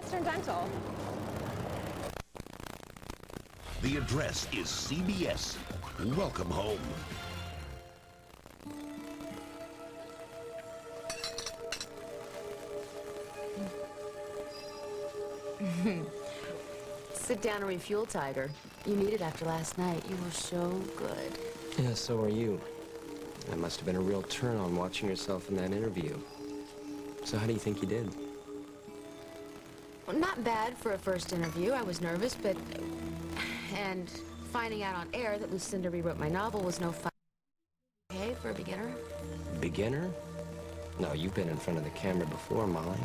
Western Dental. The address is CBS. Welcome home. Sit down and refuel, Tiger. You need it after last night. You were so good. Yeah, so are you. That must have been a real turn on watching yourself in that interview. So how do you think you did? Well, not bad for a first interview. I was nervous, but... And finding out on air that Lucinda rewrote my novel was no fun. Okay, for a beginner? Beginner? No, you've been in front of the camera before, Molly.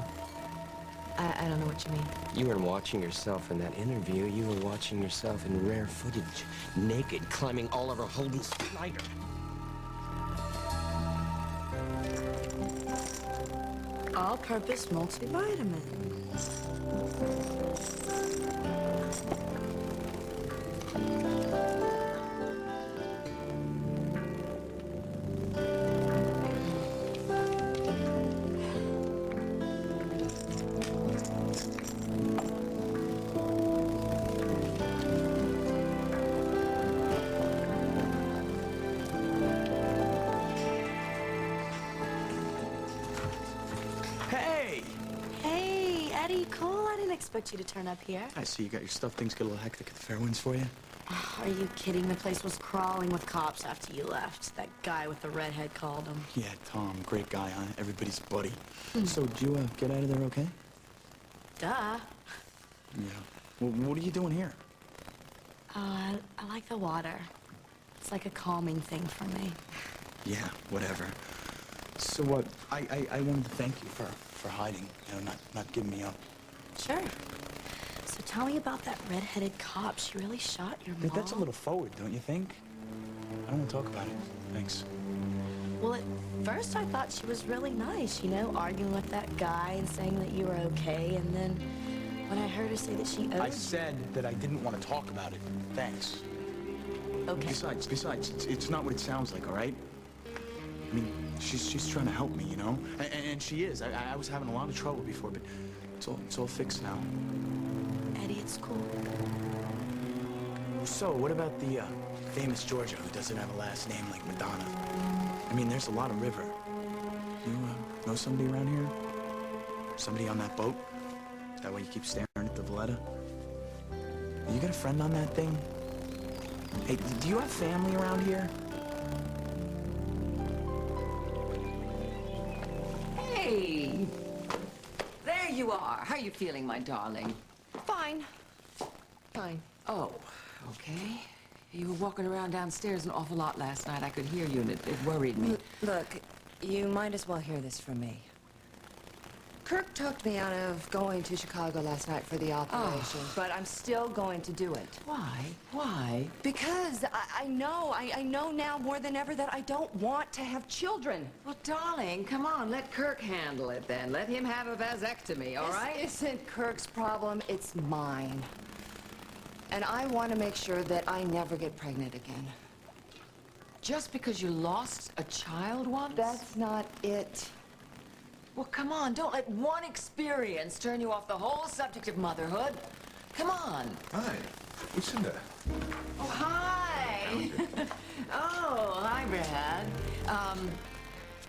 I don't know what you mean. You weren't watching yourself in that interview. You were watching yourself in rare footage, naked, climbing Oliver Holden's spider. All-purpose multivitamin. Expect you to turn up here. I see you got your stuff. Things get a little hectic at the Fairwinds for you. Oh, are you kidding? The place was crawling with cops after you left. That guy with the redhead called him. Yeah, Tom, great guy, huh? Everybody's buddy. So, did you get out of there okay? Duh. Yeah. Well, what are you doing here? I like the water. It's like a calming thing for me. Yeah, whatever. So what? I wanted to thank you for hiding, you know, not giving me up. Sure. So tell me about that red-headed cop. She really shot your mom. That's a little forward, don't you think? I don't want to talk about it. Thanks. Well, at first I thought she was really nice, you know, arguing with that guy and saying that you were okay, and then when I heard her say that she owed I said that I didn't want to talk about it. Thanks. Okay. Besides, it's not what it sounds like, all right? I mean, she's trying to help me, you know? And she is. I was having a lot of trouble before, but it's all fixed now. Eddie, it's cool. So, what about the famous Georgia who doesn't have a last name like Madonna? I mean, there's a lot of river. You know somebody around here? Somebody on that boat? Is that why you keep staring at the Valletta? You got a friend on that thing? Hey, do you have family around here? Hey! There you are. How are you feeling, my darling? Fine. Fine. Oh, okay. You were walking around downstairs an awful lot last night. I could hear you, and it worried me. Look, you might as well hear this from me. Kirk talked me out of going to Chicago last night for the operation, but I'm still going to do it. Why? Why? Because I know now more than ever that I don't want to have children. Well, darling, come on. Let Kirk handle it then. Let him have a vasectomy, all right? This isn't Kirk's problem, it's mine. And I want to make sure that I never get pregnant again. Just because you lost a child once? That's not it. Well, come on. Don't let one experience turn you off the whole subject of motherhood. Come on. Hi, Lucinda. Oh, hi. Oh, hi, Brad.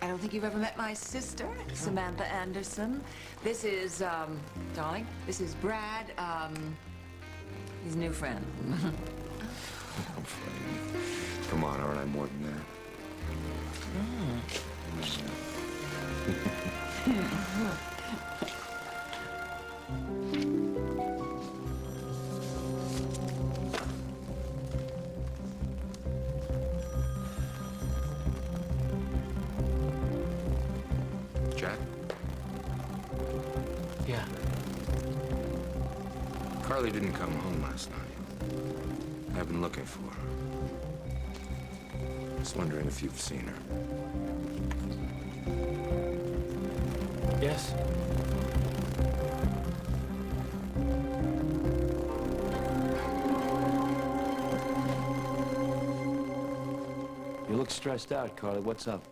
I don't think you've ever met my sister, Samantha Anderson. This is, darling, this is Brad, his new friend. I'm funny. Come on, aren't I more than that? Jack? Yeah. Carly didn't come home last night. I've been looking for her. Just wondering if you've seen her. Yes? You look stressed out, Carly. What's up?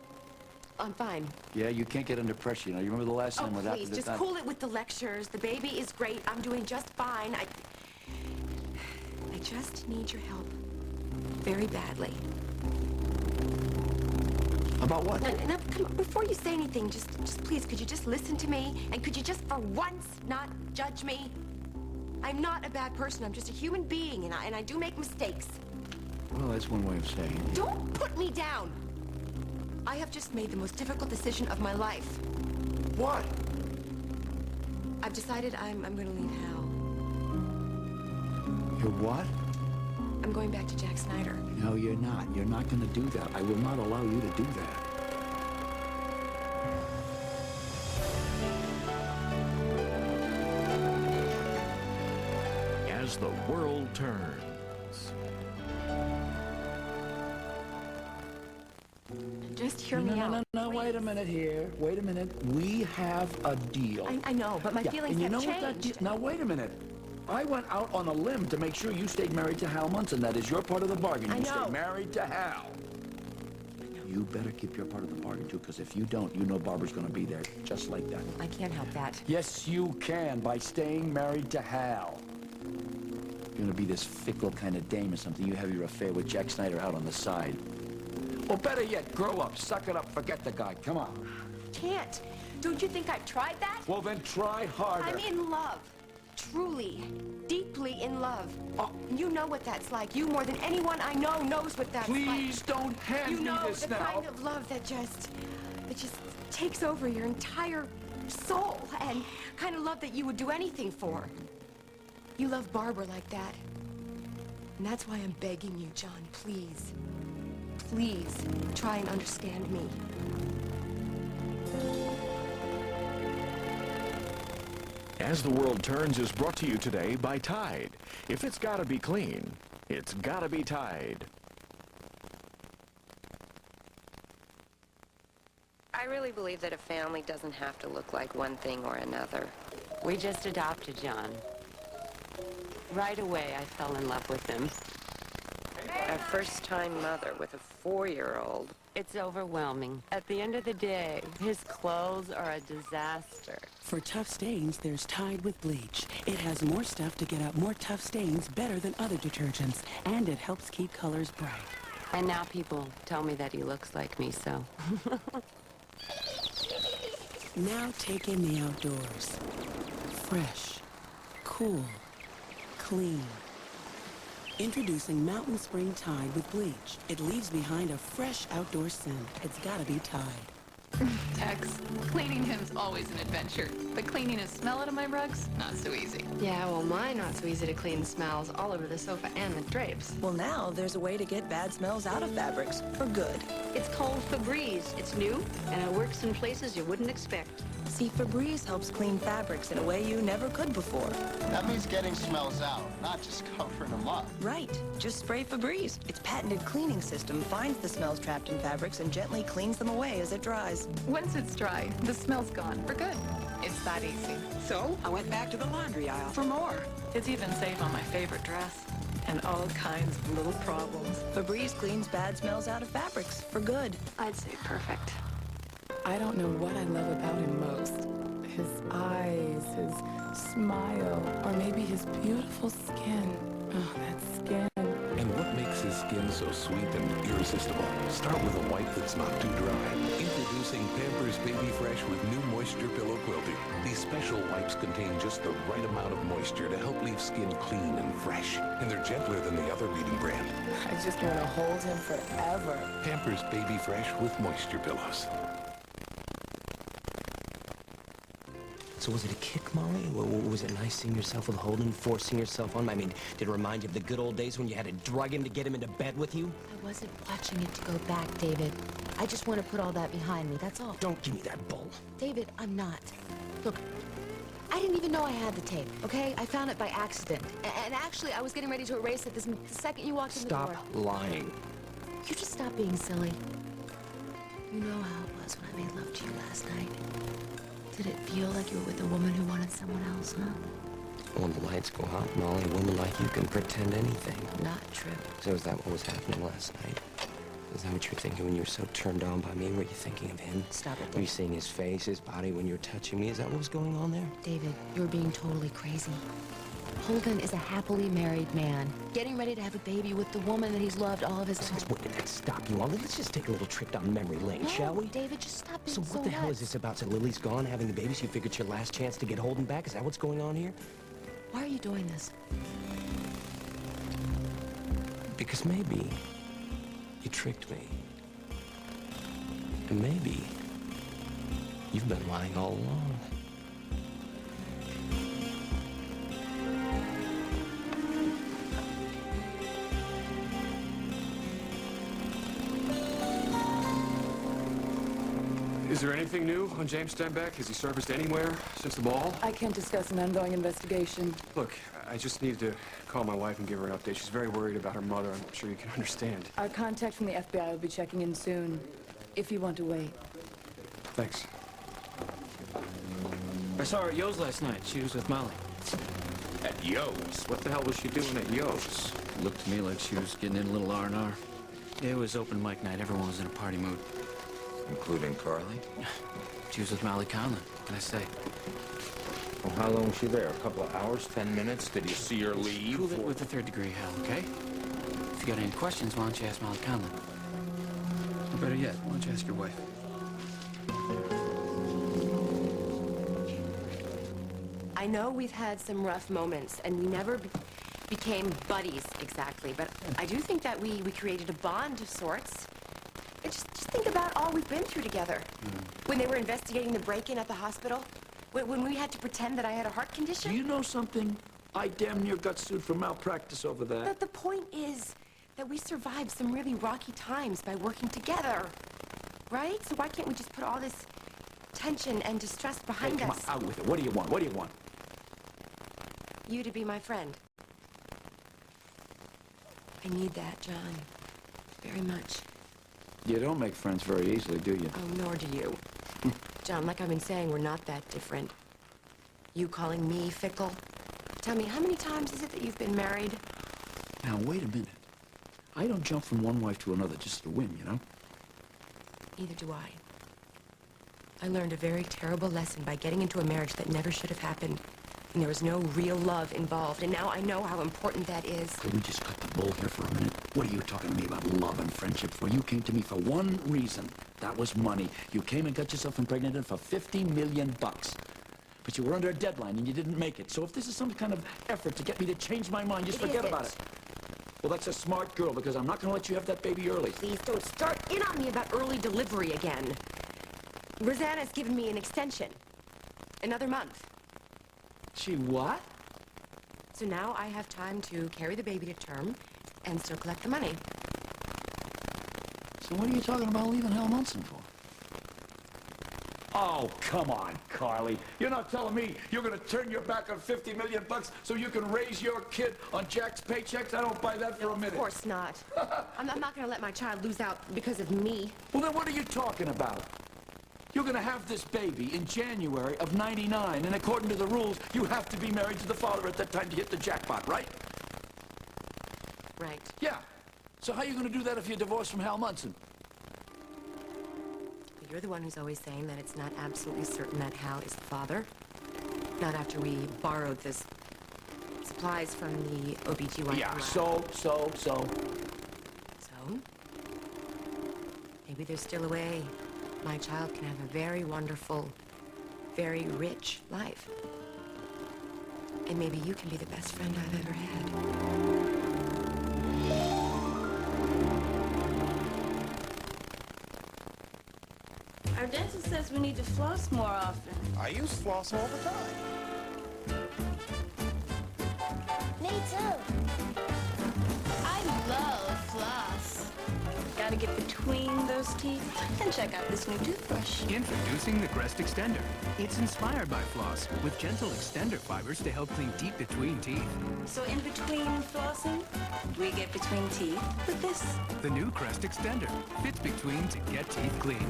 I'm fine. Yeah, you can't get under pressure, you know. You remember the last Oh, time what happened please, to just that? cool it with the lectures. The baby is great. I'm doing just fine. I just need your help. Very badly. About what? Now, come on, before you say anything, just please, could you just listen to me? And could you just for once not judge me? I'm not a bad person. I'm just a human being, and I do make mistakes. Well, that's one way of saying it. Don't put me down. I have just made the most difficult decision of my life. What? I've decided I'm going to leave Hal. You're what? I'm going back to Jack Snyder. No, you're not. You're not going to do that. I will not allow you to do that. As the world turns. Just hear me out. No, wait a minute here. Wait a minute. We have a deal. I know, but my feelings and you have know changed. what that deal... Now, wait a minute. I went out on a limb to make sure you stayed married to Hal Munson. That is your part of the bargain. I You know. stay married to Hal. You better keep your part of the bargain, too, because if you don't, you know Barbara's going to be there just like that. I can't help that. Yes, you can, by staying married to Hal. You're going to be this fickle kind of dame or something. You have your affair with Jack Snyder out on the side. Or better yet, grow up, suck it up, forget the guy. Come on. Can't. Don't you think I've tried that? Well, then try harder. I'm in love. Truly, deeply in love. Oh. And you know what that's like. You, more than anyone I know, knows what that's like. Please don't hand You me know this the now. kind of love that just takes over your entire soul, and kind of love that you would do anything for. You love Barbara like that. And that's why I'm begging you, John, please. Please, try and understand me. As the World Turns is brought to you today by Tide. If it's gotta be clean, it's gotta be Tide. I really believe that a family doesn't have to look like one thing or another. We just adopted John. Right away, I fell in love with him. A first-time mother with a 4-year-old. It's overwhelming. At the end of the day, his clothes are a disaster. For tough stains, there's Tide with bleach. It has more stuff to get out more tough stains better than other detergents, and it helps keep colors bright. And now people tell me that he looks like me, so... Now take in the outdoors. Fresh, cool, clean. Introducing Mountain Spring Tide with bleach. It leaves behind a fresh outdoor scent. It's gotta be Tide. Tex, cleaning him's always an adventure, but cleaning his smell out of my rugs, not so easy. Yeah, well, mine not so easy to clean smells all over the sofa and the drapes. Well, now there's a way to get bad smells out of fabrics for good. It's called Febreze. It's new, and it works in places you wouldn't expect. See, Febreze helps clean fabrics in a way you never could before. That means getting smells out, not just covering them up. Right. Just spray Febreze. Its patented cleaning system finds the smells trapped in fabrics and gently cleans them away as it dries. Once it's dry, the smell's gone for good. It's that easy. So, I went back to the laundry aisle for more. It's even safe on my favorite dress. And all kinds of little problems. Febreze cleans bad smells out of fabrics for good. I'd say perfect. I don't know what I love about him most. His eyes, his smile, or maybe his beautiful skin. Oh, that skin. And what makes his skin so sweet and irresistible? Start with a wipe that's not too dry. Introducing Pampers Baby Fresh with new Moisture Pillow Quilting. These special wipes contain just the right amount of moisture to help leave skin clean and fresh. And they're gentler than the other leading brand. I just want to hold him forever. Pampers Baby Fresh with Moisture Pillows. So was it a kick, Molly? Was it nice seeing yourself with Holden, forcing yourself on him? I mean, did it remind you of the good old days when you had to drug him to get him into bed with you? I wasn't watching it to go back, David. I just want to put all that behind me, that's all. Don't give me that bull. David, I'm not. Look, I didn't even know I had the tape, okay? I found it by accident. And actually, I was getting ready to erase it the second you walked in the door. Stop lying. You just stop being silly. You know how it was when I made love to you last night. Did it feel like you were with a woman who wanted someone else, huh? When the lights go out, Molly, a woman like you can pretend anything. Not true. So is that what was happening last night? Is that what you're thinking when you're so turned on by me? Were you thinking of him? Stop it, Were you seeing his face, his body when you were touching me? Is that what was going on there? David, you're being totally crazy. Holden is a happily married man, getting ready to have a baby with the woman that he's loved all of his life. What did that stop you on? Let's just take a little trip down memory lane, shall we? David, just stop being So so what the hell nuts. is this about? So Lily's gone, having the baby, so you figured your last chance to get Holden back? Is that what's going on here? Why are you doing this? Because maybe you tricked me. And maybe you've been lying all along. Is there anything new on James Steinbeck? Has he surfaced anywhere since the ball? I can't discuss an ongoing investigation. Look, I just need to call my wife and give her an update. She's very worried about her mother. I'm sure you can understand. Our contact from the FBI will be checking in soon, if you want to wait. Thanks. I saw her at Yo's last night. She was with Molly. At Yo's? What the hell was she doing at Yo's? Looked to me like she was getting in a little R&R. It was open mic night. Everyone was in a party mood. Including Carly? She was with Molly Conlon. What can I say? Well, how long was she there? A couple of hours? 10 minutes? Did you see her leave? Cool it with the third degree, Hal, okay? If you got any questions, why don't you ask Molly Conlon? Or better yet, why don't you ask your wife? I know we've had some rough moments, and we never became buddies exactly, but I do think that we created a bond of sorts. And just think about all we've been through together. When they were investigating the break-in at the hospital, when we had to pretend that I had a heart condition. Do you know something? I damn near got sued for malpractice over that. The point is that we survived some really rocky times by working together, right? So why can't we just put all this tension and distress behind Hey, come us? on, out with it. What do you want? What do you want? You to be my friend. I need that, John. Very much. You don't make friends very easily, do you? Oh, nor do you. John, like I've been saying, we're not that different. You calling me fickle? Tell me, how many times is it that you've been married? Now, wait a minute. I don't jump from one wife to another just to win, you know? Neither do I. I learned a very terrible lesson by getting into a marriage that never should have happened. And there was no real love involved, and now I know how important that is. Could we just cut the bull here for a minute? What are you talking to me about love and friendship for? You came to me for one reason. That was money. You came and got yourself impregnated for $50 million. But you were under a deadline and you didn't make it. So if this is some kind of effort to get me to change my mind, just forget about it. Well, that's a smart girl, because I'm not going to let you have that baby early. Please don't start in on me about early delivery again. Rosanna's given me an extension. Another month. She what? So now I have time to carry the baby to term and still collect the money. So what are you talking about leaving Hal Munson for? Oh, come on, Carly. You're not telling me you're going to turn your back on $50 million so you can raise your kid on Jack's paychecks? I don't buy that for a minute. Of course not. I'm not going to let my child lose out because of me. Well, then what are you talking about? You're going to have this baby in January of '99, and according to the rules, you have to be married to the father at that time to hit the jackpot, right? Right. Yeah. So how are you going to do that if you're divorced from Hal Munson? But you're the one who's always saying that it's not absolutely certain that Hal is the father. Not after we borrowed this supplies from the OBGYN. Yeah, so? So? Maybe there's still a way my child can have a very wonderful, very rich life. And maybe you can be the best friend I've ever had. Our dentist says we need to floss more often. I use floss all the time. Me too. I love floss. Gotta get between those teeth and check out this new toothbrush. Introducing the Crest Extender. It's inspired by floss with gentle extender fibers to help clean deep between teeth. So in between flossing, we get between teeth with this. The new Crest Extender fits between to get teeth clean.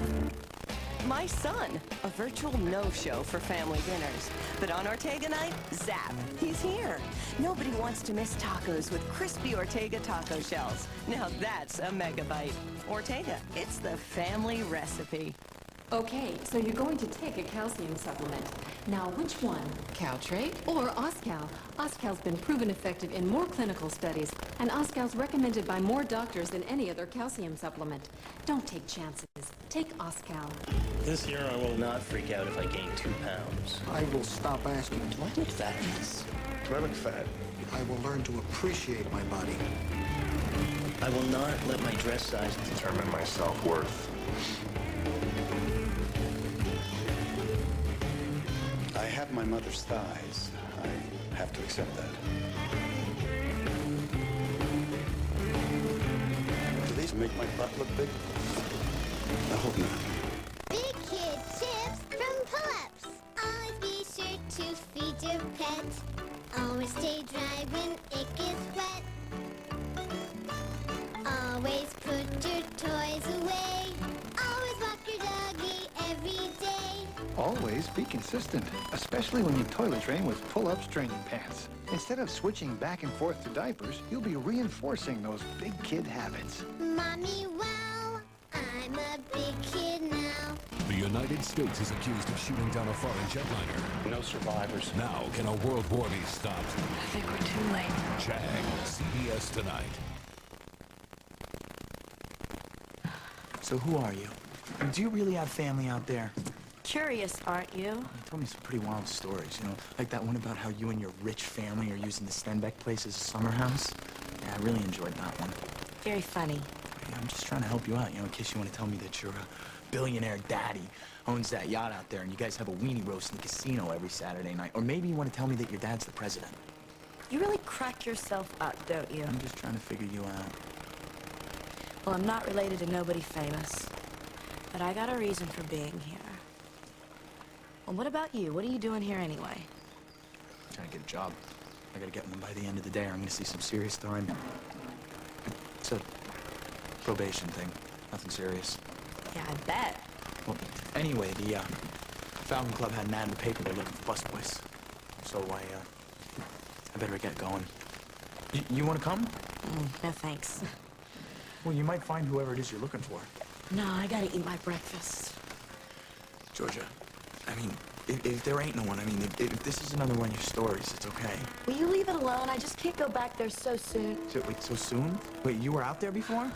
my son. A virtual no-show for family dinners. But on Ortega night, zap, he's here. Nobody wants to miss tacos with crispy Ortega taco shells. Now that's a megabyte. Ortega, it's the family recipe. Okay, so you're going to take a calcium supplement. Now, which one? Caltrate or Oscal? Oscal's been proven effective in more clinical studies, and Oscal's recommended by more doctors than any other calcium supplement. Don't take chances. Take Oscal. This year I will not freak out if I gain 2 pounds. I will stop asking. Do I look fat? Yes. Do I look fat? I will learn to appreciate my body. I will not let my dress size determine my self-worth. I have my mother's thighs. I have to accept that. Do these make my butt look big? I hope not. Big kid tips from Pull-Ups. Always be sure to feed your pet. Always stay dry when it gets wet. Always put your toys away. Always walk your doggy every day. Always be consistent, especially when you toilet train with Pull-Ups training pants. Instead of switching back and forth to diapers, you'll be reinforcing those big kid habits. Mommy, wow, I'm a big kid now. The United States is accused of shooting down a foreign jetliner. No survivors. Now, can a world war be stopped? I think we're too late. Jag, CBS tonight. So who are you? Do you really have family out there? Curious, aren't you? You told me some pretty wild stories, you know, like that one about how you and your rich family are using the Stenbeck place as a summer house. Yeah, I really enjoyed that one. Very funny. Yeah, I'm just trying to help you out, you know, in case you want to tell me that your billionaire daddy owns that yacht out there and you guys have a weenie roast in the casino every Saturday night. Or maybe you want to tell me that your dad's the president. You really crack yourself up, don't you? I'm just trying to figure you out. Well, I'm not related to nobody famous, but I got a reason for being here. Well, what about you? What are you doing here anyway? I'm trying to get a job. I gotta get one by the end of the day or I'm gonna see some serious time. It's a probation thing. Nothing serious. Yeah, I bet. Well, anyway, the Falcon Club had an ad in the paper. They're looking for busboys. So I better get going. You want to come? No, thanks. Well, you might find whoever it is you're looking for. No, I gotta eat my breakfast. Georgia, I mean, if there ain't no one, I mean, if this is another one of your stories, it's okay. Will you leave it alone? I just can't go back there so soon. Wait, so soon? Wait, you were out there before?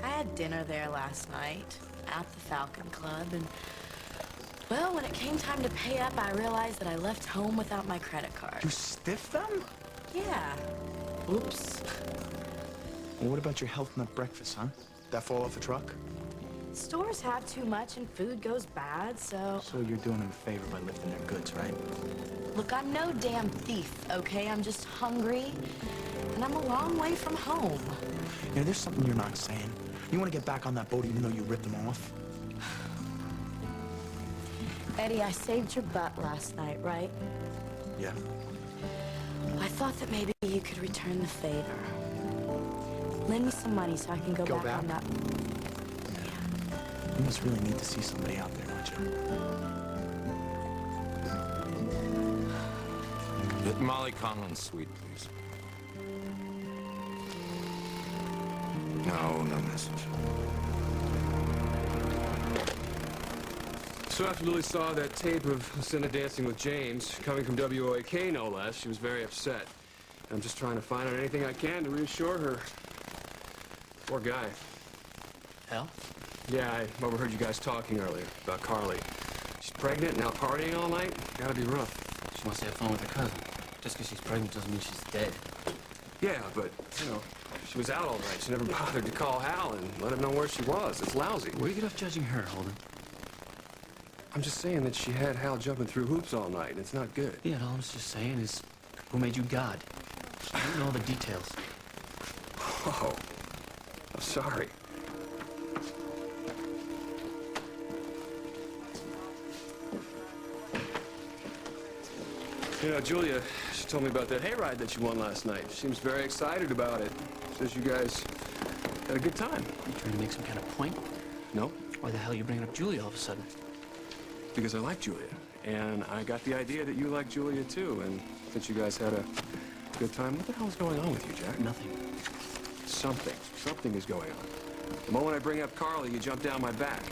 I had dinner there last night at the Falcon Club, and, well, when it came time to pay up, I realized that I left home without my credit card. You stiffed them? Yeah. Oops. Well, what about your health nut breakfast, huh? That fall off a truck? Stores have too much and food goes bad, so... So you're doing them a favor by lifting their goods, right? Look, I'm no damn thief, okay? I'm just hungry, and I'm a long way from home. You know, there's something you're not saying. You want to get back on that boat even though you ripped them off? Eddie, I saved your butt last night, right? Yeah. I thought that maybe you could return the favor. Lend me some money so I can go back on that... You must really need to see somebody out there, don't you? Get Molly Conlon's suite, please. No message. So after Lily saw that tape of Lucinda dancing with James, coming from WOAK no less, she was very upset. I'm just trying to find out anything I can to reassure her. Poor guy. Hell? Yeah, I overheard you guys talking earlier about Carly. She's pregnant, now partying all night? Gotta be rough. She wants to have fun with her cousin. Just because she's pregnant doesn't mean she's dead. Yeah, but, you know, she was out all night. She never bothered to call Hal and let him know where she was. It's lousy. Where do you get off judging her, Holden? I'm just saying that she had Hal jumping through hoops all night, and it's not good. Yeah, and all I'm just saying is, who made you God? I don't know all the details. Oh, I'm sorry. You know, Julia, she told me about that hayride that you won last night. She seems very excited about it. Says you guys had a good time. You trying to make some kind of point? No? Why the hell are you bringing up Julia all of a sudden? Because I like Julia. And I got the idea that you like Julia, too. And since you guys had a good time, what the hell's going on with you, Jack? Nothing. Something. Something is going on. The moment I bring up Carly, you jump down my back.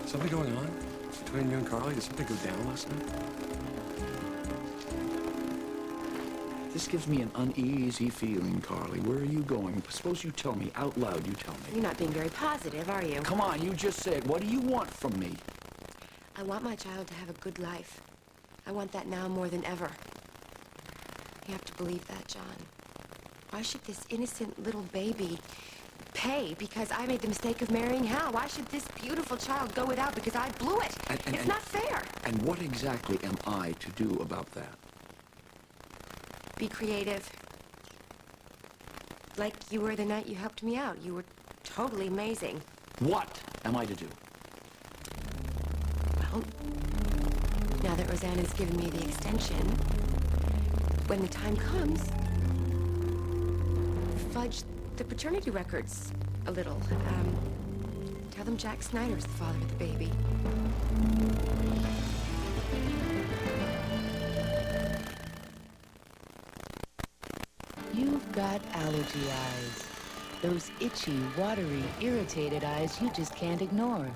Something going on between you and Carly? Did something go down last night? This gives me an uneasy feeling, Carly. Where are you going? Suppose you tell me out loud. You tell me. You're not being very positive, are you? Come on, you just said. What do you want from me? I want my child to have a good life. I want that now more than ever. You have to believe that, John. Why should this innocent little baby pay because I made the mistake of marrying Hal? Why should this beautiful child go without because I blew it? It's not fair. And what exactly am I to do about that? Be creative. Like you were the night you helped me out. You were totally amazing. What am I to do? Well, now that Rosanna's given me the extension, when the time comes, fudge the paternity records a little. Tell them Jack Snyder's the father of the baby. You've got allergy eyes. Those itchy, watery, irritated eyes you just can't ignore.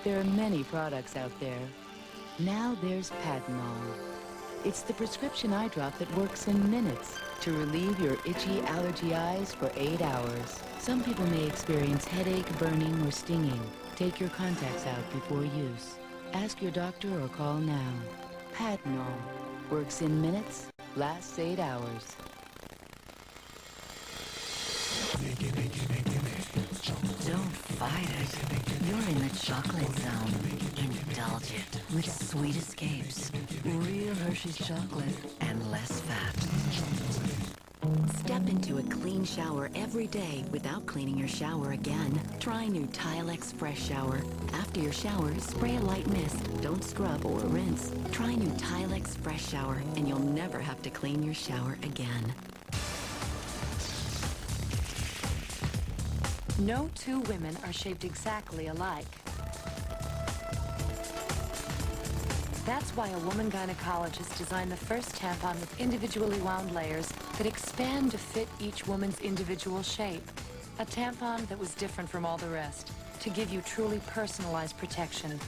There are many products out there. Now there's Patinol. It's the prescription eye drop that works in minutes to relieve your itchy allergy eyes for 8 hours. Some people may experience headache, burning, or stinging. Take your contacts out before use. Ask your doctor or call now. Patinol works in minutes, lasts 8 hours. Don't fight it. You're in the chocolate zone. Indulge it with sweet escapes, real Hershey's chocolate, and less fat. Step into a clean shower every day without cleaning your shower again. Try new Tilex Fresh Shower. After your shower, spray a light mist. Don't scrub or rinse. Try new Tilex Fresh Shower, and you'll never have to clean your shower again. No two women are shaped exactly alike. That's why a woman gynecologist designed the first tampon with individually wound layers that expand to fit each woman's individual shape. A tampon that was different from all the rest, to give you truly personalized protection.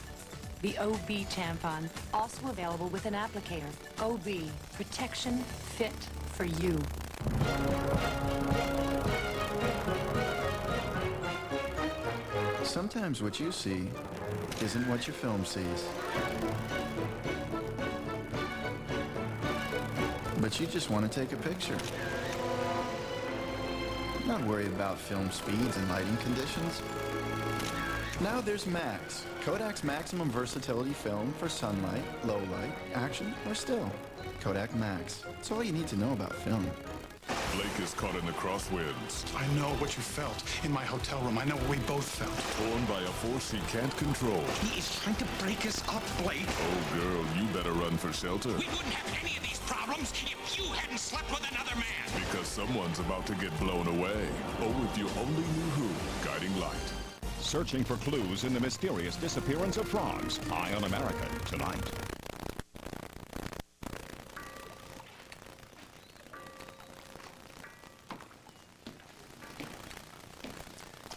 The OB tampon, also available with an applicator. OB, protection fit for you. Sometimes what you see isn't what your film sees. But you just want to take a picture. Not worry about film speeds and lighting conditions. Now there's Max, Kodak's maximum versatility film for sunlight, low light, action, or still. Kodak Max. It's all you need to know about film. Blake is caught in the crosswinds. I know what you felt in my hotel room. I know what we both felt. Torn by a force he can't control. He is trying to break us up, Blake. Oh, girl, you better run for shelter. We wouldn't have any of these problems if you hadn't slept with another man. Because someone's about to get blown away. Oh, if you only knew who. Guiding Light. Searching for clues in the mysterious disappearance of frogs. Eye on America, tonight.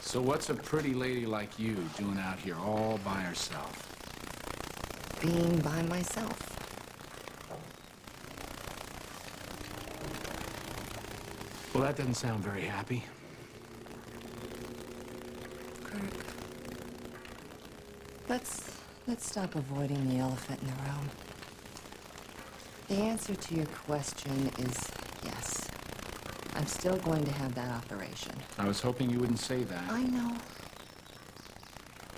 So what's a pretty lady like you doing out here all by herself? Being by myself. Well, that doesn't sound very happy. Kirk, let's stop avoiding the elephant in the room. The answer to your question is yes. I'm still going to have that operation. I was hoping you wouldn't say that. I know.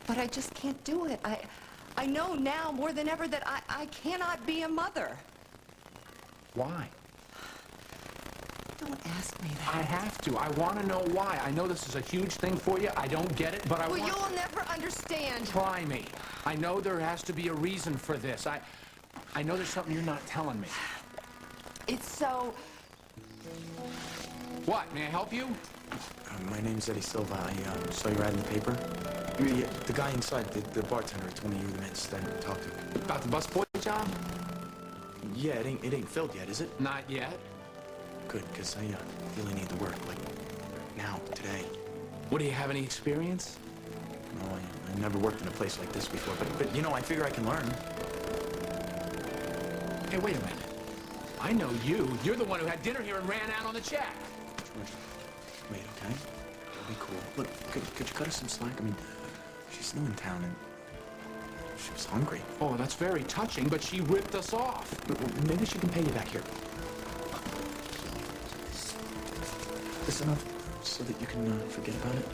But I just can't do it. I know now more than ever that I cannot be a mother. Why? Don't ask me that. I have to. I want to know why. I know this is a huge thing for you. I don't get it, but I want... Well, you'll never understand. Try me. I know there has to be a reason for this. I know there's something you're not telling me. It's so... What, may I help you? My name's Eddie Silva. I saw your ad in the paper. Yeah, the guy inside, the bartender, told me you were the man to talk to. About the busboy job? Yeah, it ain't filled yet, is it? Not yet. Good, because I really need the work, like, now, today. What, do you have any experience? No, I never worked in a place like this before, but you know, I figure I can learn. Hey, wait a minute. I know you. You're the one who had dinner here and ran out on the check. George, wait, okay? That'll be cool. Look, could you cut her some slack? I mean, she's new in town and she was hungry. Oh, that's very touching, but she ripped us off. Maybe she can pay you back here. This enough so that you can forget about it?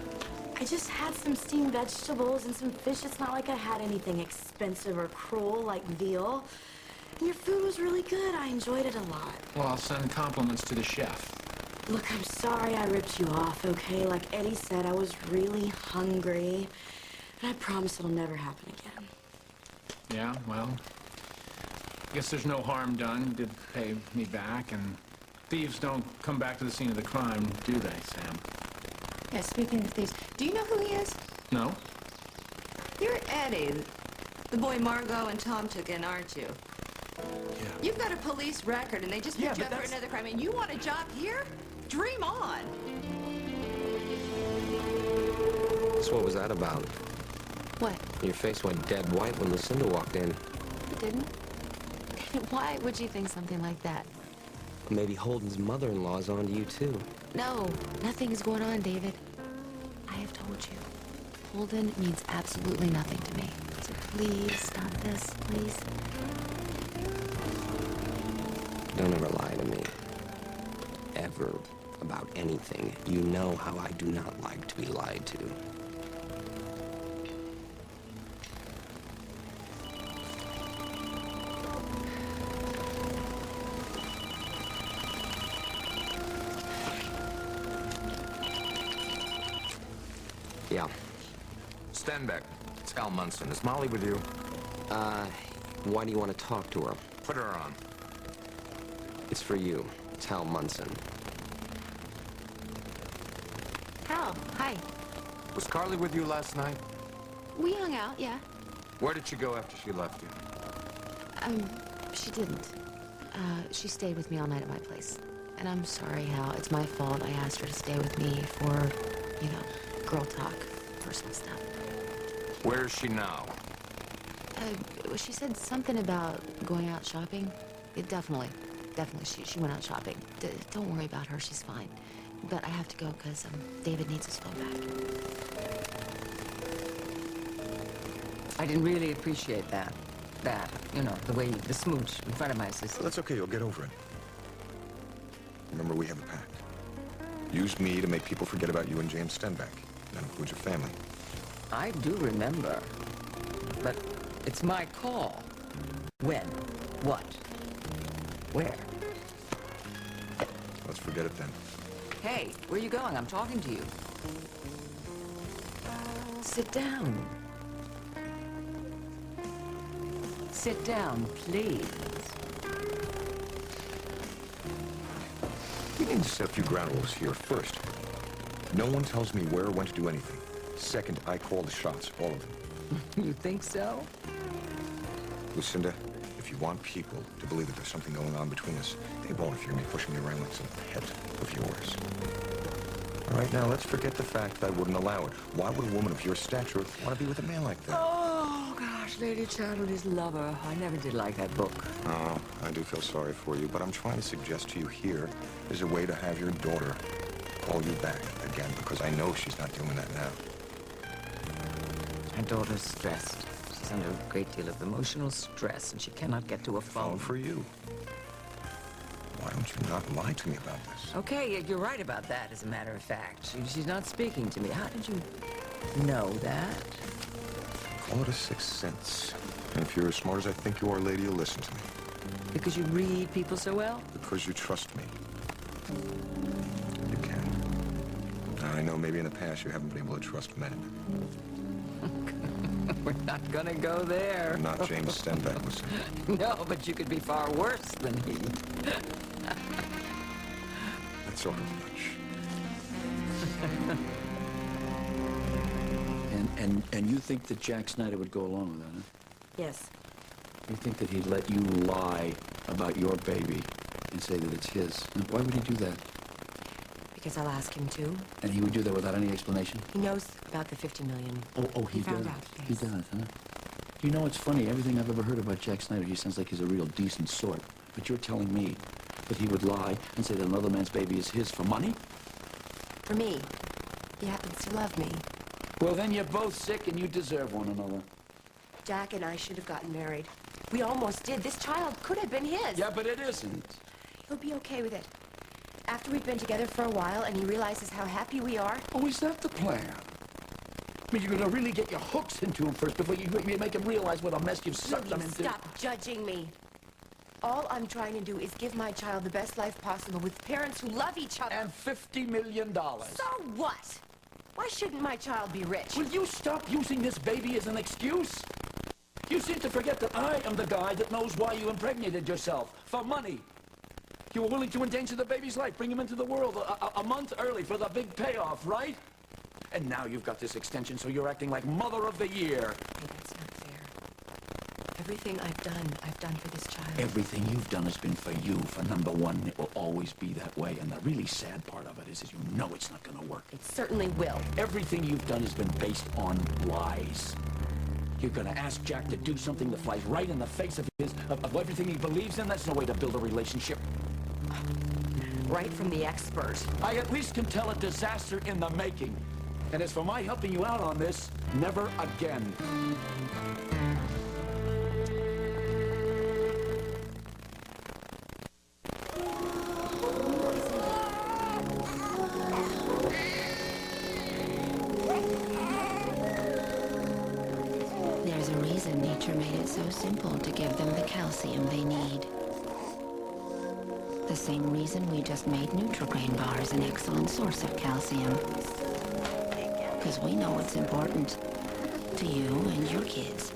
I just had some steamed vegetables and some fish. It's not like I had anything expensive or cruel like veal. And your food was really good. I enjoyed it a lot. Well, I'll send compliments to the chef. Look, I'm sorry I ripped you off, okay? Like Eddie said, I was really hungry. And I promise it'll never happen again. Yeah, well, I guess there's no harm done. You did pay me back, and thieves don't come back to the scene of the crime, do they, Sam? Yeah, speaking of thieves, do you know who he is? No? You're Eddie, the boy Margot and Tom took in, aren't you? Yeah. You've got a police record, and they just picked you up for another crime, and you want a job here? Dream on! So what was that about? What? Your face went dead white when Lucinda walked in. It didn't? Why would you think something like that? Maybe Holden's mother-in-law's on to you, too. No, nothing is going on, David. I have told you. Holden means absolutely nothing to me. So please stop this, please. Don't ever lie to me. Ever. About anything. You know how I do not like to be lied to. Yeah. Stenbeck, it's Al Munson. Is Molly with you? Why do you want to talk to her? Put her on. It's for you. It's Hal Munson. Hal, hi. Was Carly with you last night? We hung out, yeah. Where did she go after she left you? She didn't. She stayed with me all night at my place. And I'm sorry, Hal. It's my fault. I asked her to stay with me for, you know, girl talk, personal stuff. Where is she now? She said something about going out shopping. Definitely. She went out shopping. Don't worry about her. She's fine. But I have to go because David needs his phone back. I didn't really appreciate that. You know, the way the smooch in front of my sister. That's okay. You'll get over it. Remember, we have a pact. Use me to make people forget about you and James Stenbeck. That includes your family. I do remember. But it's my call. When? What? Where? Let's forget it then. Hey, where are you going? I'm talking to you. Sit down. Sit down, please. We need to set a few ground rules here. First, no one tells me where or when to do anything. Second, I call the shots, all of them. You think so? Lucinda, if you want people to believe that there's something going on between us, they won't if you're going to be pushing me around like some pet of yours. All right, now let's forget the fact that I wouldn't allow it. Why would a woman of your stature want to be with a man like that? Oh, gosh, Lady Chatterley's Lover. I never did like that book. Oh, I do feel sorry for you, but I'm trying to suggest to you here is a way to have your daughter call you back again, because I know she's not doing that now. My daughter's stressed. She's under a great deal of emotional stress, and she cannot get to a phone. For you. Why don't you not lie to me about this? Okay, you're right about that, as a matter of fact. She's not speaking to me. How did you know that? Call it a sixth sense. And if you're as smart as I think you are, lady, you'll listen to me. Because you read people so well? Because you trust me. You can. Now, I know maybe in the past you haven't been able to trust men. We're not gonna go there. Not James Stenbeck, was it? No, but you could be far worse than he. That's sort of much. And you think that Jack Snyder would go along with that, huh? Yes. You think that he'd let you lie about your baby and say that it's his? And why would he do that? Because I'll ask him to. And he would do that without any explanation? He knows about the $50 million. Oh, he found does. out, yes. He does, huh? You know, it's funny. Everything I've ever heard about Jack Snyder, he sounds like he's a real decent sort. But you're telling me that he would lie and say that another man's baby is his for money? For me. He happens to love me. Well, then you're both sick and you deserve one another. Jack and I should have gotten married. We almost did. This child could have been his. Yeah, but it isn't. He'll be okay with it. After we've been together for a while and he realizes how happy we are. Oh, is that the plan? I mean, you're going to really get your hooks into him first before you make him realize what a mess you've sucked him into. Stop judging me. All I'm trying to do is give my child the best life possible with parents who love each other. And $50 million. So what? Why shouldn't my child be rich? Will you stop using this baby as an excuse? You seem to forget that I am the guy that knows why you impregnated yourself. For money. You were willing to endanger the baby's life, bring him into the world a month early for the big payoff, right? And now you've got this extension, so you're acting like Mother of the Year. Hey, that's not fair. Everything I've done for this child. Everything you've done has been for you, for number one. It will always be that way. And the really sad part of it is you know it's not going to work. It certainly will. Everything you've done has been based on lies. You're going to ask Jack to do something that flies right in the face of everything he believes in? That's no way to build a relationship. Right from the expert. I at least can tell a disaster in the making. And as for my helping you out on this, never again. There's a reason nature made it so simple to give them the calcium they need. The same reason we just made Nutrigrain bars an excellent source of calcium. Because we know it's important to you and your kids.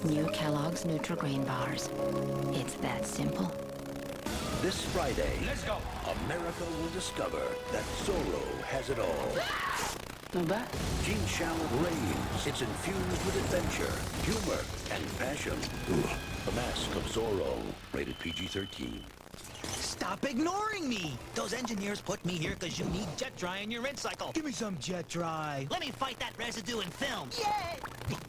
New Kellogg's Nutrigrain bars. It's that simple. This Friday, let's go. America will discover that Zorro has it all. Not bad. Gene Shalit reigns. It's infused with adventure, humor, and passion. The Mask of Zorro, rated PG-13. Stop ignoring me! Those engineers put me here because you need jet dry in your rinse cycle. Give me some jet dry. Let me fight that residue in film. Yay!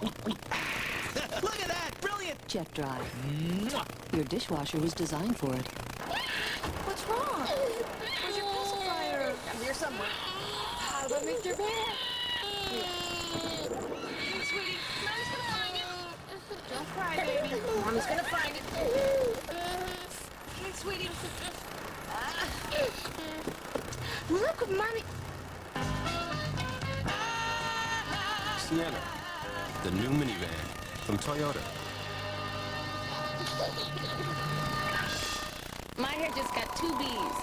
Look at that! Brilliant! Jet Dry. Your dishwasher was designed for it. What's wrong? Where's your pacifier? I'm here somewhere. How do I make your bed? Hey, sweetie, Mom's gonna find it. Don't cry, baby. Mom's gonna find it. Hey, sweetie. Look what Mommy... Sienna, the new minivan from Toyota. My hair just got 2 B's.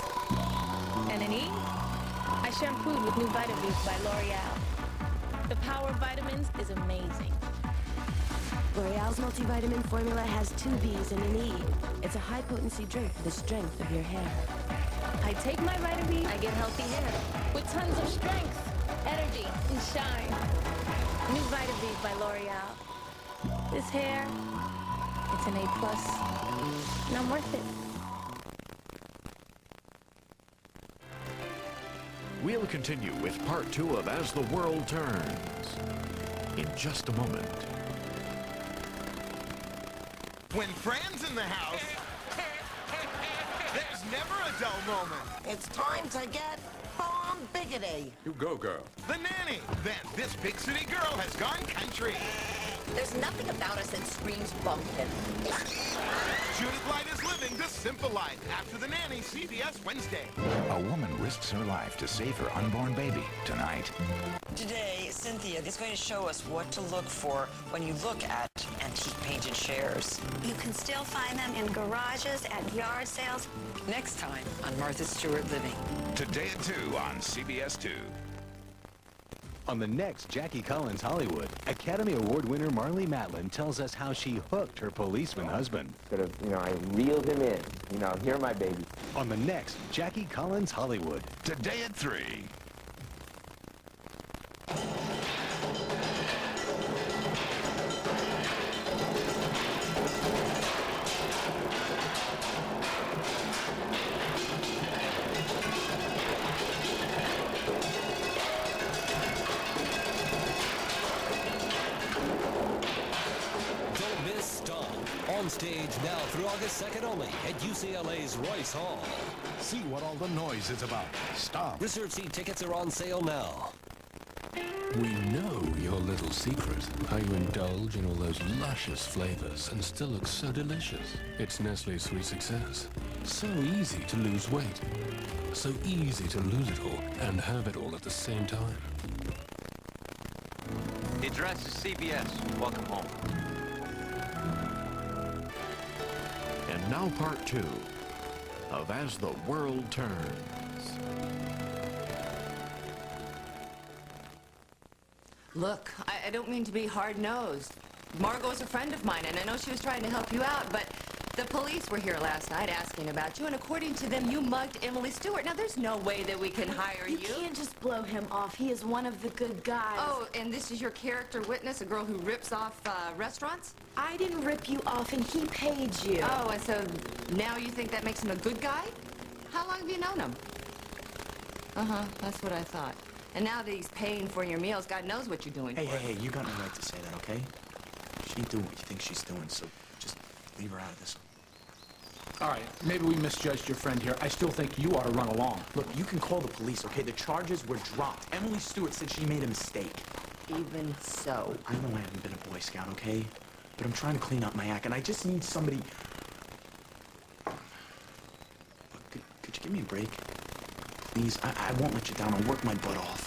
And an E? I shampooed with new Vitamins by L'Oreal. The power of vitamins is amazing. L'Oreal's multivitamin formula has 2 B's and an E. It's a high-potency drink for the strength of your hair. I take my vitamin, I get healthy hair. With tons of strength, energy, and shine. New Vitamins by L'Oreal. This hair, it's an A+, and I'm worth it. We'll continue with part 2 of As the World Turns in just a moment. When Fran's in the house, there's never a dull moment. It's time to get bomb biggity. You go, girl. The nanny. Then this big city girl has gone country. There's nothing about us that screams bumpkin. Judith Light is living the simple life. After the nanny, CBS Wednesday. A woman risks her life to save her unborn baby tonight. Today, Cynthia is going to show us what to look for when you look at antique painted chairs. You can still find them in garages, at yard sales. Next time on Martha Stewart Living. Today at 2 on CBS 2. On the next Jackie Collins Hollywood, Academy Award winner Marlee Matlin tells us how she hooked her policeman husband. I reeled him in. Here, my baby. On the next Jackie Collins Hollywood. Today at 3. on stage now through August 2nd only at UCLA's Royce Hall. See what all the noise is about. Stop. Reserved seat tickets are on sale now. We know your little secret, how you indulge in all those luscious flavors and still look so delicious. It's Nestle's Sweet Success. So easy to lose weight. So easy to lose it all and have it all at the same time. The address is CBS. Welcome home. And now part 2 of As the World Turns. Look, I don't mean to be hard-nosed. Margot's a friend of mine, and I know she was trying to help you out, but the police were here last night asking about you, and according to them, you mugged Emily Stewart. Now, there's no way that we can hire you. You can't just blow him off. He is one of the good guys. Oh, and this is your character witness, a girl who rips off restaurants? I didn't rip you off, and he paid you. Oh, and so now you think that makes him a good guy? How long have you known him? Uh-huh, that's what I thought. And now that he's paying for your meals, God knows what you're doing. Hey, you got no right to say that, okay? She ain't doing what you think she's doing, so just leave her out of this. All right, maybe we misjudged your friend here. I still think you ought to run along. Look, you can call the police, okay? The charges were dropped. Emily Stewart said she made a mistake. Even so. I know I haven't been a Boy Scout, okay? But I'm trying to clean up my act, and I just need somebody... Look, could you give me a break? Please, I won't let you down. I'll work my butt off.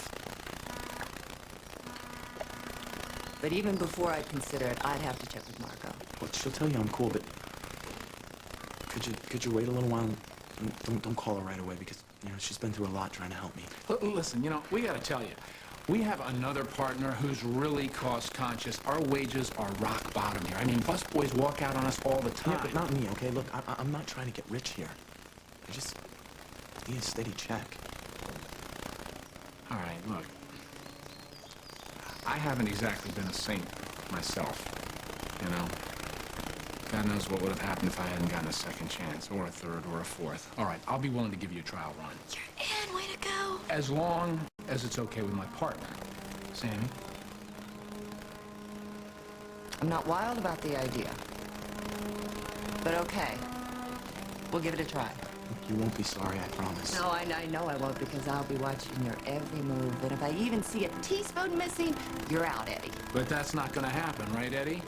But even before I consider it, I'd have to check with Margot. Well, she'll tell you I'm cool, but could you wait a little while? Don't call her right away because, you know, she's been through a lot trying to help me. Listen, you know, we got to tell you, we have another partner who's really cost-conscious. Our wages are rock bottom here. I mean, busboys walk out on us all the time. Yeah, but not me, okay? Look, I'm not trying to get rich here. I just need a steady check. All right, look. I haven't exactly been a saint myself, you know? God knows what would have happened if I hadn't gotten a second chance, or a third, or a fourth. All right, I'll be willing to give you a trial run. You're in, way to go. As long as it's okay with my partner, Sammy. I'm not wild about the idea. But okay. We'll give it a try. You won't be sorry, I promise. No, I know I won't, because I'll be watching your every move. And if I even see a teaspoon missing, you're out, Eddie. But that's not gonna happen, right, Eddie?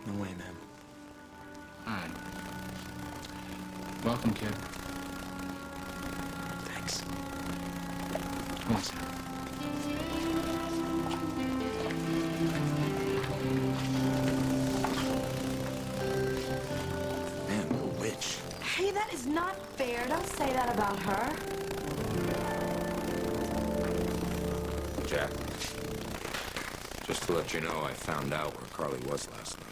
No way, man. All right. Welcome, kid. Thanks. Come on, Sam. Man, what a witch. Hey, that is not fair. Don't say that about her. Jack, just to let you know, I found out where Carly was last night.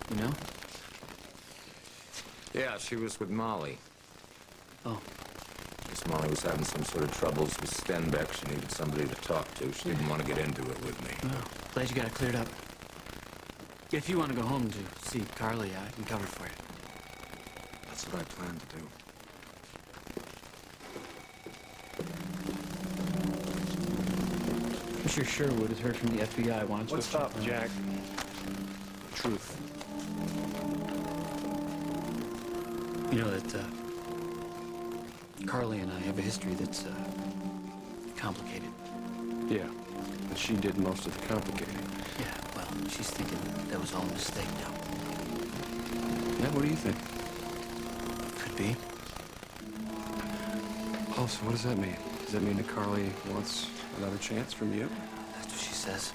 You know? Yeah, she was with Molly. Oh. Guess Molly was having some sort of troubles with Stenbeck. She needed somebody to talk to. She didn't want to get into it with me. Well, glad you got it cleared up. If you want to go home to see Carly, I can cover for you. That's what I plan to do. Mr. Sherwood has heard from the FBI. Wants What's to up, Jack? Truth. You know that Carly and I have a history that's complicated. Yeah, but she did most of the complicating. Yeah, well, she's thinking that was all a mistake now. Yeah, what do you think? Could be. Oh, so what does that mean? Does that mean that Carly wants another chance from you? That's what she says.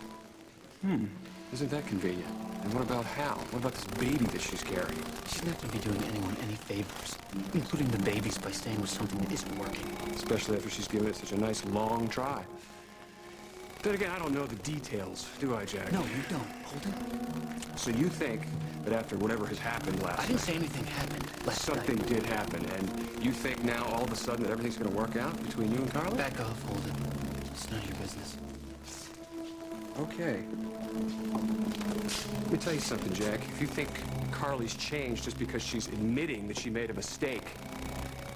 Isn't that convenient? And what about Hal? What about this baby that she's carrying? She's not going to be doing anyone any favors, including the babies, by staying with something that isn't working. Especially after she's given it such a nice long try. Then again, I don't know the details, do I, Jack? No, you don't, Holden. So you think that after whatever has happened last night... I didn't say anything happened last night. Something did happen, and you think now all of a sudden that everything's going to work out between you and Carly? Back off, Holden. It's none of your business. Okay. Let me tell you something, Jack. If you think Carly's changed just because she's admitting that she made a mistake,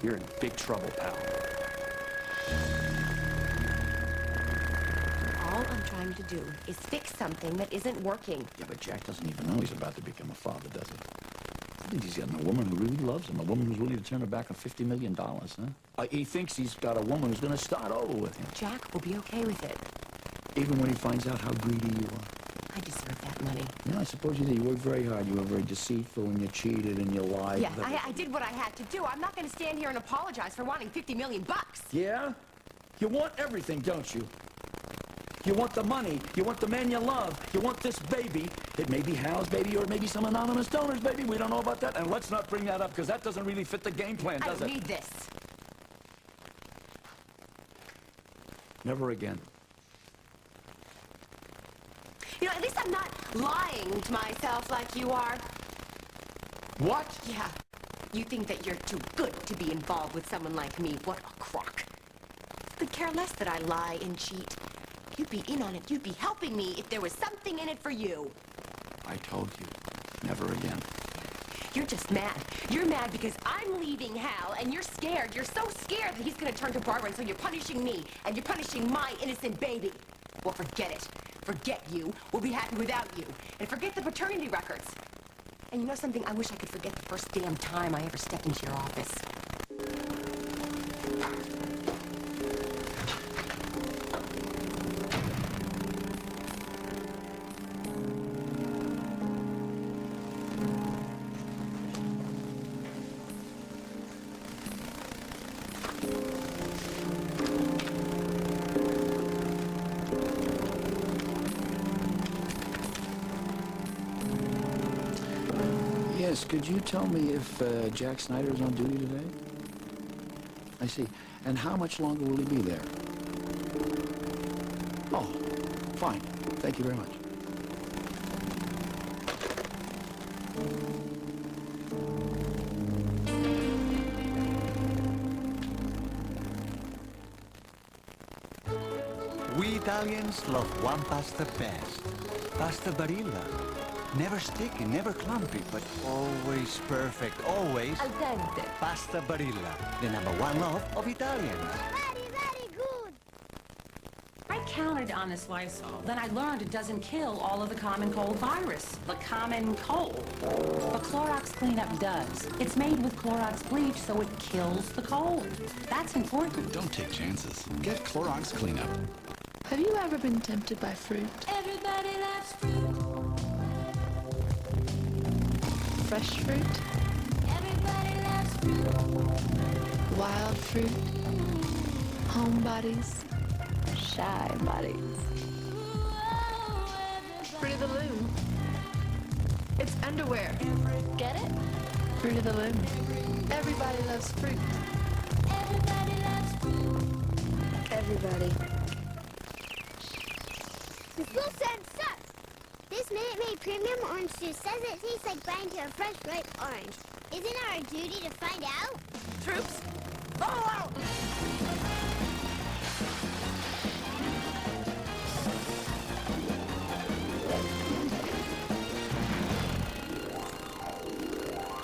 you're in big trouble, pal. All Untitled trying to do is fix something that isn't working. Yeah, but Jack doesn't even know he's about to become a father, does he? I think he's getting a woman who really loves him, a woman who's willing to turn her back on $50 million, huh? He thinks he's got a woman who's going to start over with him. Jack will be okay with it. Even when he finds out how greedy you are. I deserve that money. Yeah, I suppose you did. You worked very hard. You were very deceitful, and you cheated, and you lied. Yeah, I did what I had to do. I'm not going to stand here and apologize for wanting $50 million. Yeah? You want everything, don't you? You want the money. You want the man you love. You want this baby. It may be Hal's baby, or it may be some anonymous donor's baby. We don't know about that. And let's not bring that up, because that doesn't really fit the game plan, does it? I don't need this. Never again. You know, at least I'm not lying to myself like you are. What? Yeah. You think that you're too good to be involved with someone like me. What a crock. Could care less that I lie and cheat. You'd be in on it. You'd be helping me if there was something in it for you. I told you. Never again. You're just mad. You're mad because I'm leaving Hal, and you're scared. You're so scared that he's going to turn to Barbara, and so you're punishing me, and you're punishing my innocent baby. Well, forget it. Forget you. We'll be happy without you. And forget the paternity records. And you know something? I wish I could forget the first damn time I ever stepped into your office. Yes, could you tell me if Jack Snyder is on duty today? I see. And how much longer will he be there? Oh, fine. Thank you very much. We Italians love one pasta best. Pasta Barilla. Never sticky, never clumpy, but always perfect, always. Al dente. Pasta Barilla, the #1 love of Italians. Very good. I counted on this Lysol. Then I learned it doesn't kill all of the common cold virus. The common cold. But Clorox Cleanup does. It's made with Clorox bleach, so it kills the cold. That's important. Don't take chances. Get Clorox Cleanup. Have you ever been tempted by fruit? Everybody loves fruit. Fresh fruit? Everybody loves fruit. Wild fruit? Homebodies? Shy bodies? Fruit of the Loom. It's underwear. Get it? Fruit of the Loom. Everybody loves fruit. Everybody loves fruit. Everybody. The school said so. This Minute Maid Premium Orange Juice says it tastes like biting to a fresh, ripe orange. Isn't it our duty to find out? Troops, follow out!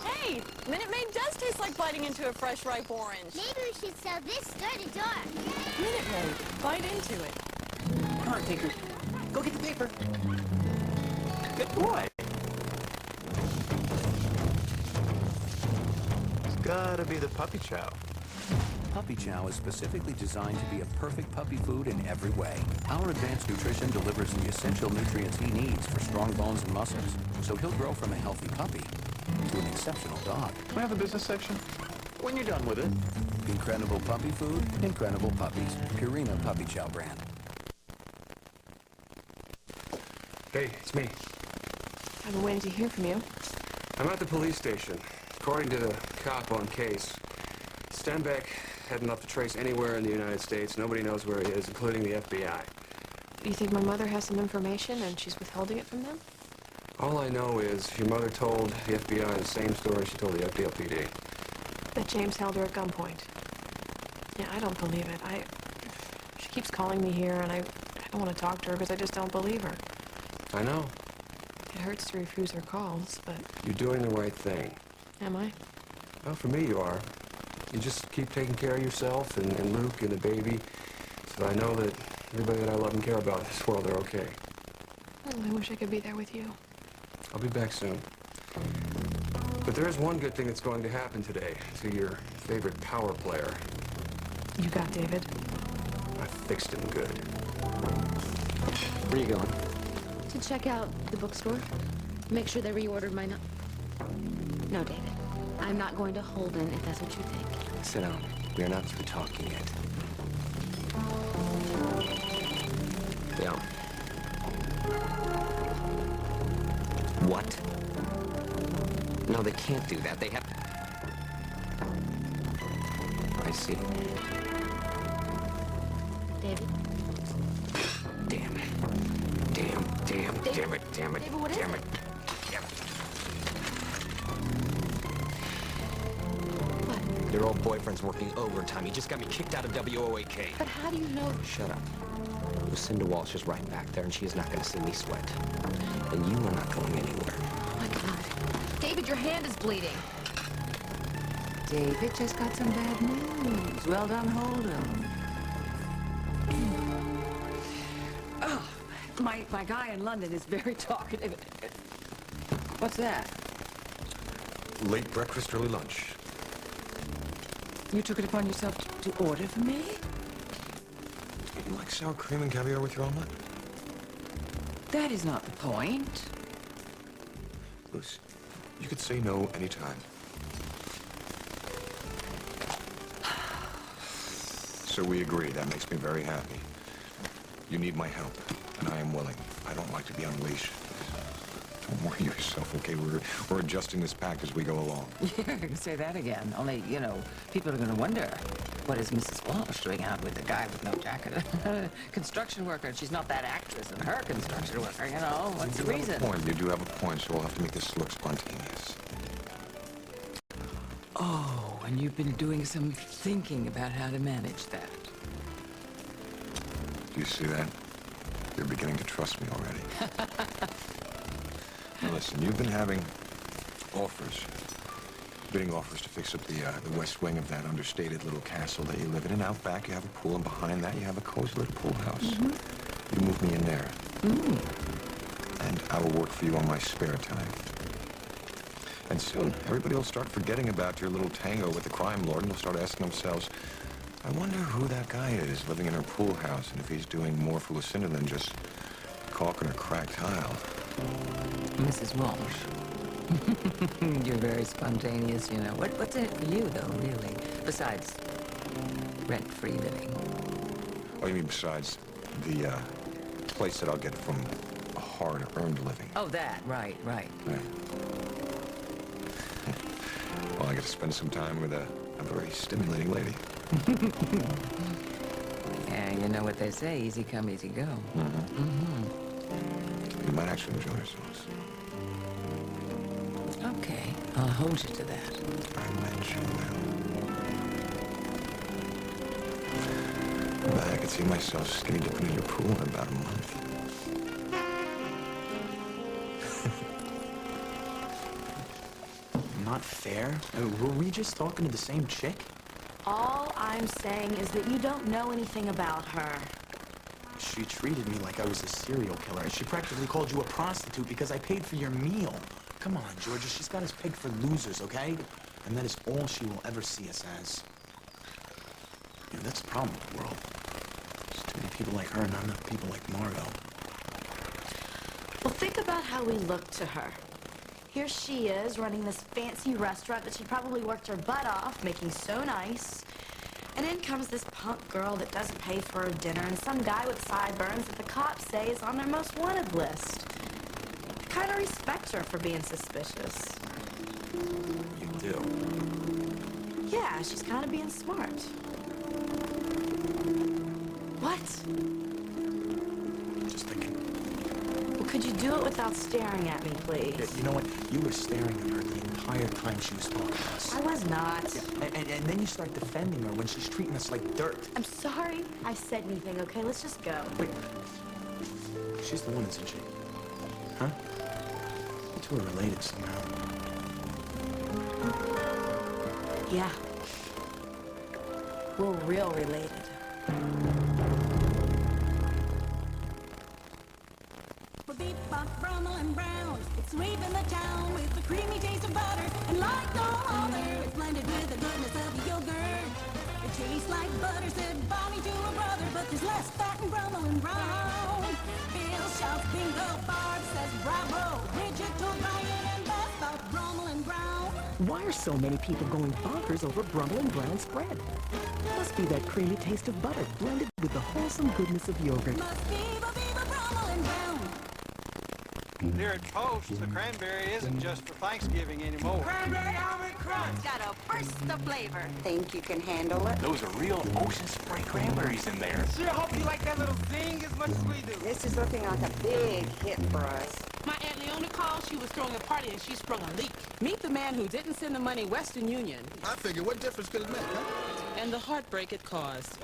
Hey, Minute Maid does taste like biting into a fresh, ripe orange. Maybe we should sell this door to door. Minute Maid, bite into it. Come on, Tinker. Go get the paper. Good boy. It's gotta be the puppy chow. Puppy Chow is specifically designed to be a perfect puppy food in every way. Our advanced nutrition delivers the essential nutrients he needs for strong bones and muscles, so he'll grow from a healthy puppy to an exceptional dog. Can we have a business section? When you're done with it. Incredible puppy food, incredible puppies. Purina Puppy Chow brand. Hey, it's me. I've been waiting to hear from you. I'm at the police station. According to the cop on case, Stenbeck had enough to trace anywhere in the United States. Nobody knows where he is, including the FBI. You think my mother has some information and she's withholding it from them? All I know is your mother told the FBI the same story she told the LPD. That James held her at gunpoint. Yeah, I don't believe it. She keeps calling me here, and I don't want to talk to her because I just don't believe her. I know. It hurts to refuse her calls, but... You're doing the right thing. Am I? Well, for me, you are. You just keep taking care of yourself and Luke and the baby, so I know that Everybody that I love and care about in this world are okay. I wish I could be there with you. I'll be back soon. But there is one good thing that's going to happen today to your favorite power player. You got David? I fixed him good. Where are you going? To check out the bookstore. Make sure they reordered my No, David. I'm not going to Holden if that's what you think. Sit down. We are not through talking yet. Down. What? No, they can't do that. They have... I see. David? Damn it. Damn it. Damn it. David, what is it? Damn it. Your old boyfriend's working overtime. He just got me kicked out of WOAK. But how do you know? Shut up. Lucinda Walsh is right back there, and she is not going to see me sweat. And you are not going anywhere. Oh, my God. David, your hand is bleeding. David just got some bad news. Well done, Holden. Oh, my guy in London is very talkative. What's that? Late breakfast, early lunch. You took it upon yourself to order for me? You like sour cream and caviar with your omelet? That is not the point. Luce, you could say no anytime. So we agree. That makes me very happy. You need my help, and I am willing. I don't like to be unleashed. Don't worry yourself, okay? We're adjusting this pack as we go along. Yeah, you can say that again. Only, you know, people are going to wonder, what is Mrs. Walsh doing out with a guy with no jacket? Construction worker. She's not that actress and her construction worker, you know. What's the reason? You do have a point, so we'll have to make this look spontaneous. Oh, and you've been doing some thinking about how to manage that. Do you see that? You're beginning to trust me already. Now listen, you've been having bidding offers to fix up the west wing of that understated little castle that you live in. And out back you have a pool, and behind that you have a cozy little pool house. You move me in there. And I will work for you on my spare time. And soon, everybody will start forgetting about your little tango with the crime lord, and they'll start asking themselves, I wonder who that guy is living in her pool house, and if he's doing more for Lucinda than just caulking her cracked tile. Mrs. Walsh. You're very spontaneous, you know. What's in it for you, though, really? Besides rent-free living. Oh, you mean besides the place that I'll get from a hard-earned living? Oh, that. Right. Well, I get to spend some time with a very stimulating lady. Yeah, you know what they say, easy come, easy go. You might actually enjoy yourselves. Okay, I'll hold you to that. I bet you will. But I could see myself skinny dipping in your pool in about a month. Not fair? Were we just talking to the same chick? All I'm saying is that you don't know anything about her. She treated me like I was a serial killer. She practically called you a prostitute because I paid for your meal. Come on, Georgia. She's got us pegged for losers, okay? And that is all she will ever see us as. You know, that's the problem with the world. There's too many people like her, not enough people like Margot. Well, think about how we look to her. Here she is, running this fancy restaurant that she probably worked her butt off, making so nice. And in comes this punk girl that doesn't pay for her dinner, and some guy with sideburns that the cops say is on their most wanted list. I kind of respect her for being suspicious. You do? Yeah, she's kind of being smart. What? Just thinking. Well, could you do it without staring at me, please? Yeah, you know what? You were staring at her the entire time she was talking to us. I was not. Yeah, and then you start defending her when she's treating us like dirt. I'm sorry I said anything, okay? Let's just go. Wait. She's the one, isn't she? Huh? You two are related somehow. Yeah. We're real related. beef, buck, Brummel, and Brown. It's sweeping the town with the creamy taste of butter. And like no other, it's blended with the goodness of yogurt. It tastes like butter, said Bonnie to her brother, but there's less fat in Brummel and Brown. Bill shouts bingo, Barb says bravo. Bridget told Ryan and Beth about Brummel and Brown. Why are so many people going bonkers over Brummel and Brown spread? Must be that creamy taste of butter blended with the wholesome goodness of yogurt. Must be Brummel and Brown. Here at Post, the cranberry isn't just for Thanksgiving anymore. Cranberry almond crunch. Got a burst of flavor. Think you can handle it? Those are real ocean spray cranberries in there. Sure hope you like that little zing as much as we do. This is looking like a big hit for us. My Aunt Leona called. She was throwing a party and she sprung a leak. Meet the man who didn't send the money Western Union. I figure, what difference could it make, huh? And the heartbreak it caused.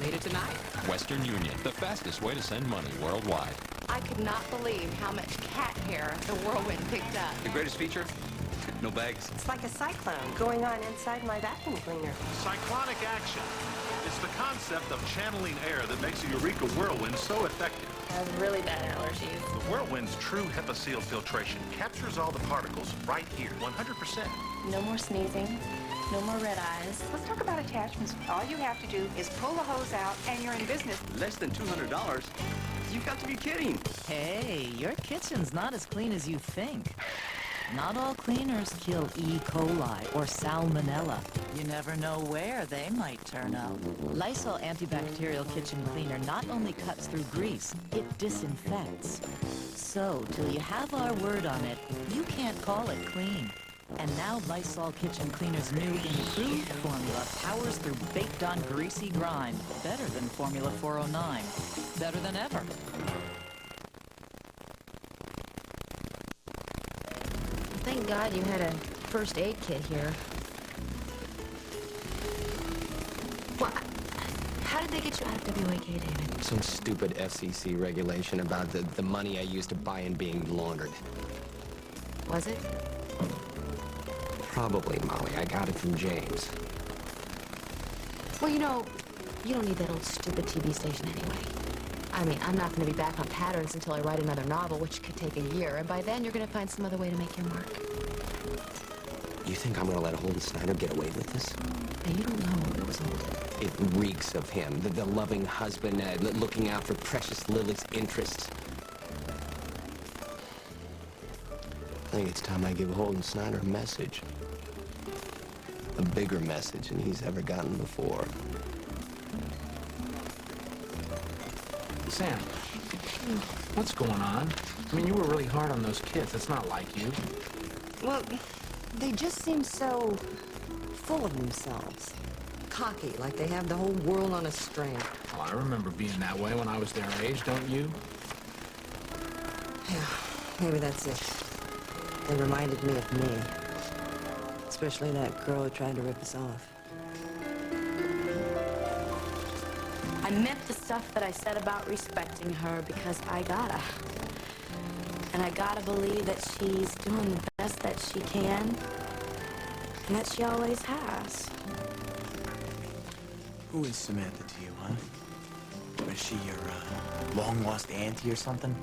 Later tonight. Western Union, the fastest way to send money worldwide. I could not believe how much cat hair the whirlwind picked up. The greatest feature? No bags. It's like a cyclone going on inside my vacuum cleaner. Cyclonic action. It's the concept of channeling air that makes a Eureka whirlwind so effective. I have really bad allergies. The whirlwind's true HEPA seal filtration captures all the particles right here, 100%. No more sneezing. No more red eyes. Let's talk about attachments. All you have to do is pull the hose out and you're in business. Less than $200? You've got to be kidding. Hey, your kitchen's not as clean as you think. Not all cleaners kill E. coli or salmonella. You never know where they might turn up. Lysol Antibacterial Kitchen Cleaner not only cuts through grease, it disinfects. So, till you have our word on it, you can't call it clean. And now Lysol Kitchen Cleaner's new improved formula powers through baked-on greasy grime. Better than Formula 409. Better than ever. Thank God you had a first aid kit here. What? How did they get you out of WAK, David? Some stupid FCC regulation about the money I used to buy in being laundered. Was it? Probably, Molly. I got it from James. Well, you know, you don't need that old stupid TV station anyway. I mean, I'm not going to be back on patterns until I write another novel, which could take a year, and by then you're going to find some other way to make your mark. You think I'm going to let Holden Snyder get away with this? Now, you don't know what was Holden. It reeks of him, the loving husband looking out for precious Lily's interests. I think it's time I give Holden Snyder a message. A bigger message than he's ever gotten before. Sam, what's going on? I mean, you were really hard on those kids. It's not like you. Well, they just seem so full of themselves. Cocky, like they have the whole world on a string. Well, I remember being that way when I was their age, don't you? Yeah, maybe that's it. They reminded me of me. Especially that girl who tried to rip us off. I meant the stuff that I said about respecting her because I gotta. And I gotta believe that she's doing the best that she can. And that she always has. Who is Samantha to you, huh? Was she your long-lost auntie or something?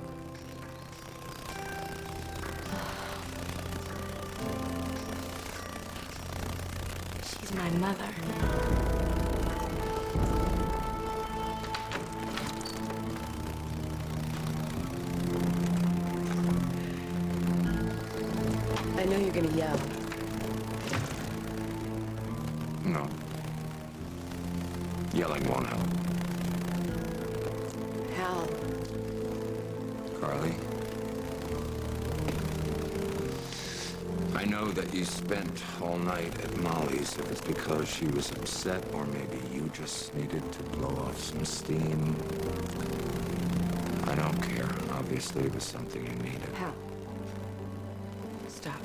She's my mother. I know you're gonna yell. No. Yelling won't help. Hal. Carly. I know that you spent all night at Molly's. If it's because she was upset, or maybe you just needed to blow off some steam. I don't care. Obviously, it was something you needed. Hal. Stop.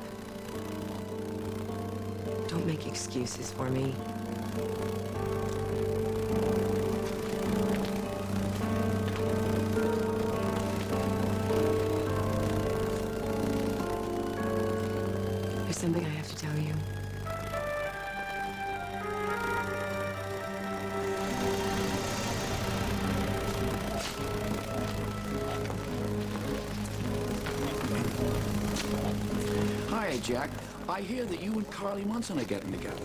Don't make excuses for me. There's something I have to tell you. Jack. I hear that you and Carly Munson are getting together.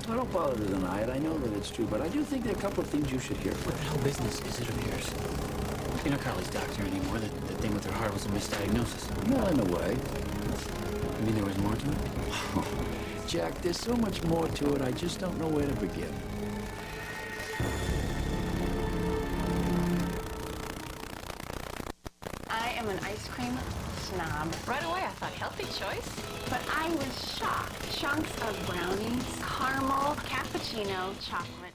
I don't bother to deny it. I know that it's true, but I do think there are a couple of things you should hear first. What the hell business is it of yours? You're not Carly's doctor anymore. The thing with her heart was a misdiagnosis. Well, in a way. You mean there was more to it? Jack, there's so much more to it, I just don't know where to begin. I am an ice cream snob. Right away, I thought healthy choice. But I was shocked. Chunks of brownies, caramel, cappuccino, chocolate.